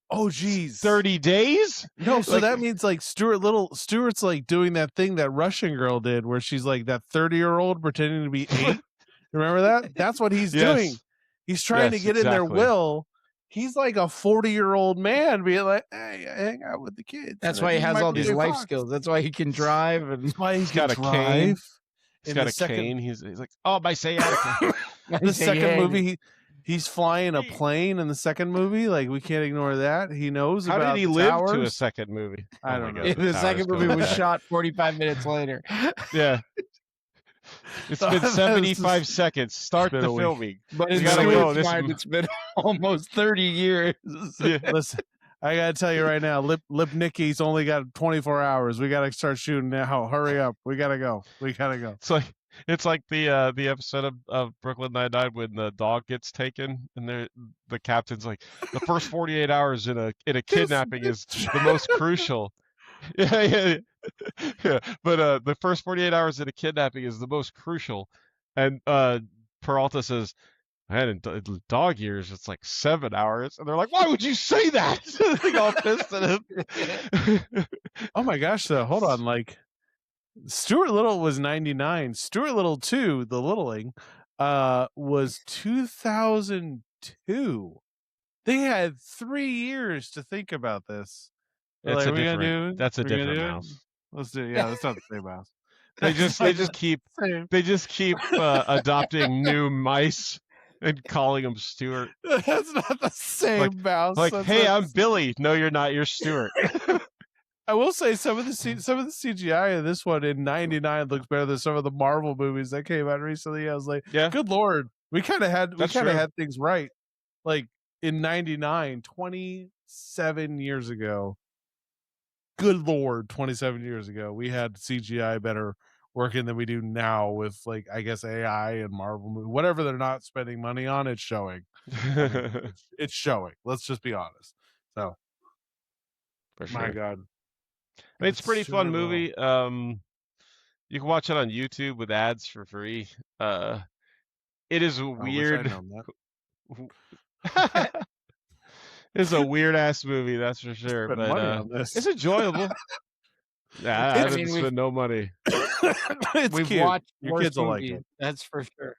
Oh geez. 30 days? No, so Like- that means like Stuart's like doing that thing that Russian girl did where she's like that 30-year-old pretending to be 8. Remember that? That's what he's Yes. doing. He's trying to Yes, get in their exactly. will. He's like a 40-year-old man being like, hey, I hang out with the kids. That's And why he then has all Michael these J. life Fox. skills. That's why he can drive and That's why he He's can got a drive. cane. He's In got the a second- cane. He's like, oh, my sciatica. The second Yeah. movie, he's flying a plane in the second movie. Like we can't ignore that. He knows How about did he the live towers. to a second movie? I Oh my don't know. God, the towers second movie going was back. shot 45 minutes later. Yeah. It's been That's 75 seconds. Start been the a week. filming. But You in gotta go. Stuart's This mind, m- it's been almost 30 years. Yeah. Listen, I gotta tell you right now, Lip Nicky's only got 24 hours. We gotta start shooting now. Hurry up. We gotta go. We gotta go. It's like the episode of Brooklyn Nine-Nine when the dog gets taken and the captain's like, the first 48 hours in a kidnapping is the most crucial. Yeah. But the first 48 hours in a kidnapping is the most crucial. And Peralta says, man, in dog years it's like 7 hours. And they're like, why would you say that? They all pissed at him. Oh my gosh, though. Hold on. Like Stuart Little was 99. Stuart Little 2, the littling, was 2002. They had 3 years to think about this. They're That's like, a "We gonna different. do- That's a we gonna different do it?" mouse. Let's do it. Yeah, that's not the same mouse. They That's just not they just the keep same. adopting new mice and calling them Stuart. That's not the same mouse. Like, That's hey, not I'm the- Billy. No, you're not. You're Stuart. I will say some of the CGI in this one in '99 looks better than some of the Marvel movies that came out recently. I was like, Yeah. good lord, we kind of had That's true. had things right. Like in '99, 27 years ago. Good lord, 27 years ago, we had CGI better working than we do now with like I guess AI and Marvel movie. Whatever they're not spending money on, it's showing. It's showing. Let's just be honest. So, For sure. my God. I mean, it's a pretty Stuart fun Little. movie. You can watch it on YouTube with ads for free. It is a I wish I'd weird. known that. It's a weird ass movie, that's for sure. Spend But money on this. it's enjoyable. Nah, I didn't spend no money. It's We've cute. watched Your worse kids will like movies. it. That's for sure.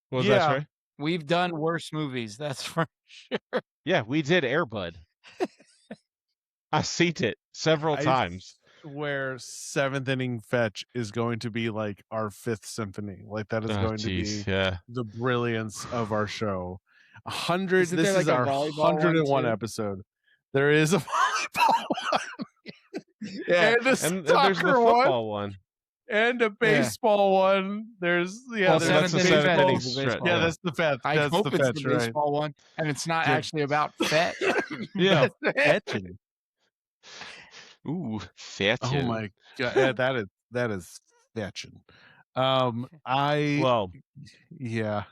What was Yeah. that, sorry? We've done worse movies. That's for sure. Yeah, we did Air Bud. I seen it several I times. Where seventh inning fetch is going to be like our fifth symphony. Like that is Oh, going to be jeez, yeah. the brilliance of our show. 100. Isn't This there, is like, a our volleyball one, 101 too? episode. There is a volleyball one. Yeah. And a And there's the soccer one. football one. And a baseball one. There's Well, there's that's the seventh seventh inning inning fetch is a stretch. baseball Yeah, one. that's the fetch. I That's hope the it's fetch, the right? baseball one, and it's not Yeah. actually about fetch. Yeah. Fetching. Ooh, Oh fetching. my god, yeah, that is fetching. I Well, yeah.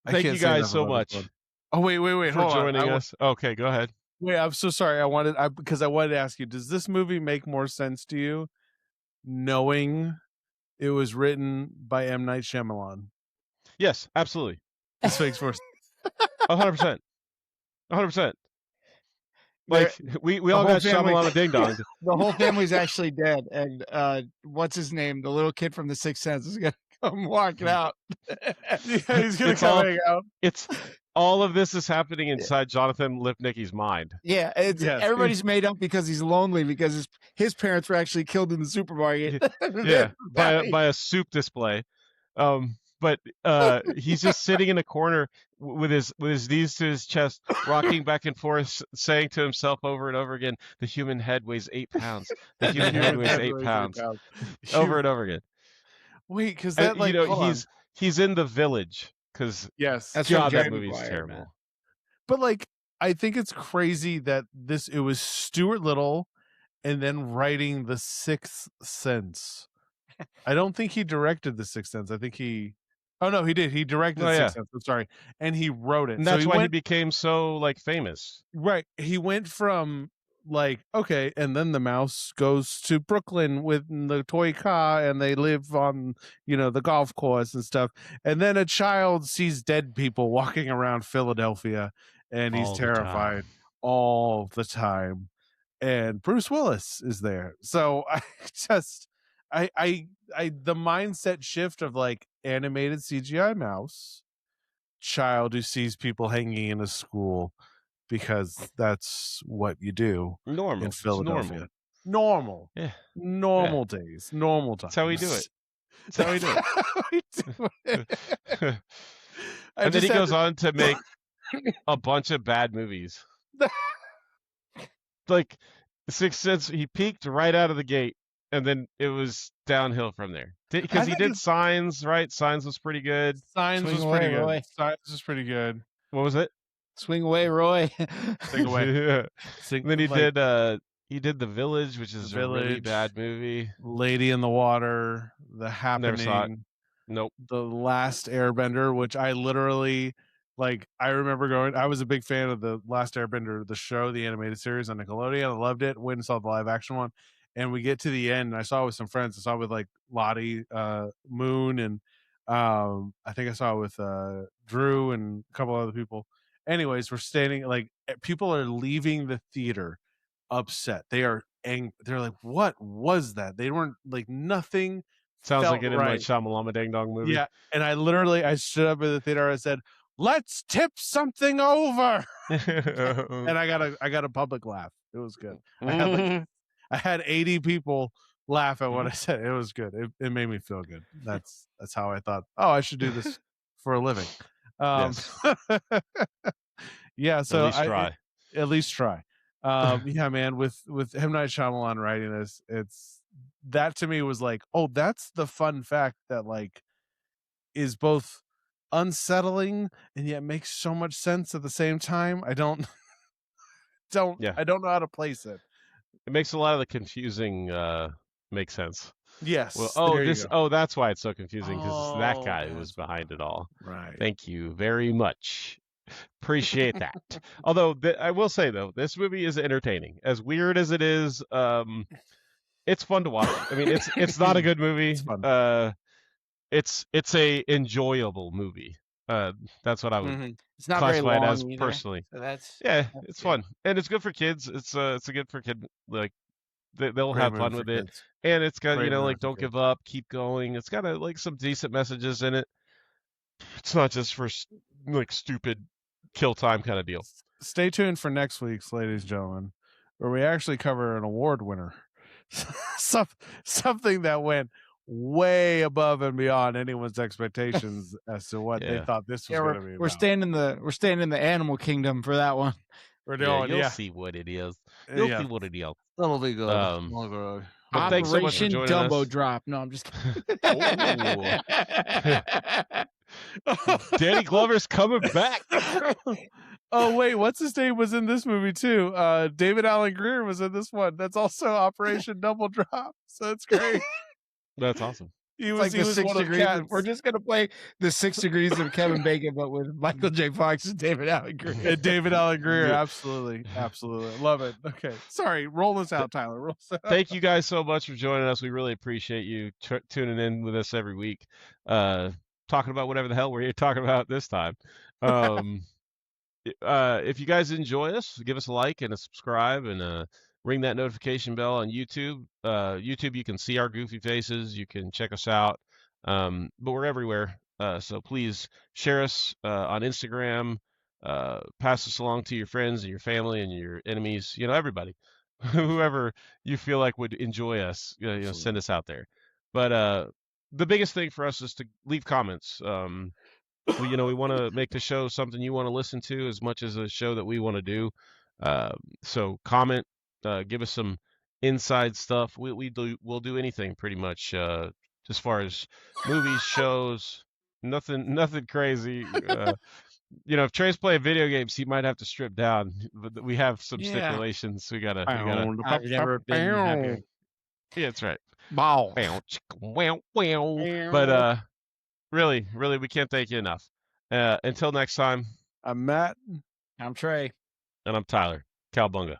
I thank can't you say guys enough so about this much one. Oh wait, for hold on. joining us. Okay, go ahead. Wait, I'm so sorry. Because I wanted to ask you, does this movie make more sense to you knowing it was written by M. Night Shyamalan? Yes, absolutely. This makes more 100%. 100%. Like, we all whole got family- Shyamalan ding dong. The whole family's actually dead, and what's his name? The little kid from The Sixth Sense is gonna come walking out. Yeah, he's gonna It's come all- hang out. It's all of this is happening inside Jonathan Lipnicki's mind. Yeah, it's Yes. everybody's made up because he's lonely because his parents were actually killed in the supermarket. Yeah, by a soup display. But he's just sitting in a corner with his knees to his chest, rocking back and forth, saying to himself over and over again, "The human head weighs 8 pounds. The human head weighs 8 pounds." Over and over again. Wait, because that like hold on. he's in The Village because Yes, That's from God, Jerry that movie's Maguire, terrible. man. but like I think it's crazy that it was Stuart Little, and then writing The Sixth Sense. I don't think he directed The Sixth Sense. I think he. Oh no, he did. He directed Oh, yeah. Sixth Sense. I'm sorry, and he wrote it. And so that's he why he went became so like famous. right. He went from like okay, and then the mouse goes to Brooklyn with the toy car, and they live on the golf course and stuff. And then a child sees dead people walking around Philadelphia, and he's All the time. terrified all the time. And Bruce Willis is there. So I just I the mindset shift of like animated CGI mouse, child who sees people hanging in a school because that's what you do Normal. in Philadelphia. It's normal. Yeah. Normal days, normal times. That's how we do it. That's how we do it. how we do it. And then he goes on to make a bunch of bad movies. Like Sixth Sense, he peaked right out of the gate, and then it was downhill from there. Because he did Signs, right? Signs was pretty good. Signs was pretty good. Signs was pretty good. What was it? Swing Away, Roy. Swing Away. Yeah. Then he did The Village, which is a really bad movie. Lady in the Water, The Happening. Never saw it. Nope. The Last Airbender, which I literally I remember I was a big fan of The Last Airbender, the show, the animated series on Nickelodeon. I loved it. Went and saw the live action one. And we get to the end, and I saw it with some friends. I saw it with like Lottie, Moon, and I think I saw it with Drew and a couple other people. Anyways, we're standing people are leaving the theater upset. They are angry. They're like, "What was that?" They weren't like nothing. Sounds like an right. M. Night Shyamalan Ding Dong movie. Yeah, and I stood up in the theater. I said, "Let's tip something over," and I got a public laugh. It was good. I had 80 people laugh at what I said. It was good. It made me feel good. That's how I thought. Oh, I should do this for a living. Yes. Yeah. So at least try. Yeah, man. With M. Night Shyamalan writing this, that to me was like, oh, that's the fun fact that is both unsettling and yet makes so much sense at the same time. I don't know how to place it. It makes a lot of the confusing make sense. Yes. Well, that's why it's so confusing, because that guy was behind it all. Right. Thank you very much. Appreciate that. Although I will say though, this movie is entertaining. As weird as it is, it's fun to watch. I mean, it's not a good movie. It's fun. It's a enjoyable movie. That's what I would It's not classify very long it as either, personally. So that's it's fun, and it's good for kids. It's a good for kid, like they'll Great have movie fun for with it. kids. And it's got Great movie for don't kids. give up, keep going. It's got some decent messages in it. It's not just for stupid kill time kind of deal. Stay tuned for next week's, ladies and gentlemen, where we actually cover an award winner. Something that went way above and beyond anyone's expectations as to what they thought this was going to be about. We're staying in the animal kingdom for that one. We're doing you'll see what it is. You'll see what it is. That'll be good. But thanks so much for joining Dumbo us. Drop. No, I'm just kidding. Danny Glover's coming back. Oh wait, what's his name was in this movie too? David Allen Greer was in this one. That's also Operation Double Drop. So it's great. That's awesome. He was, like he the was 6 one of degrees. Cats. We're just gonna play the 6 degrees of Kevin Bacon, but with Michael J. Fox and David Allen Greer. And David Allen Greer, absolutely, love it. Okay, sorry, roll this out, Tyler. Roll this out. Thank you guys so much for joining us. We really appreciate you tuning in with us every week, talking about whatever the hell we're talking about this time. If you guys enjoy us, give us a like and a subscribe, and ring that notification bell on YouTube. YouTube, you can see our goofy faces. You can check us out. But we're everywhere. So please share us on Instagram. Pass us along to your friends and your family and your enemies. Everybody, whoever you feel like would enjoy us. Send us out there. But the biggest thing for us is to leave comments. We want to make the show something you want to listen to as much as a show that we want to do. So comment. Give us some inside stuff. We'll do anything pretty much as far as movies, shows, nothing crazy. If Trey's playing video games, he might have to strip down. But we have some stipulations. We gotta. I've never been happier. Yeah, that's right. Wow. But really, we can't thank you enough. Until next time, I'm Matt. I'm Trey. and I'm Tyler. Cowbunga.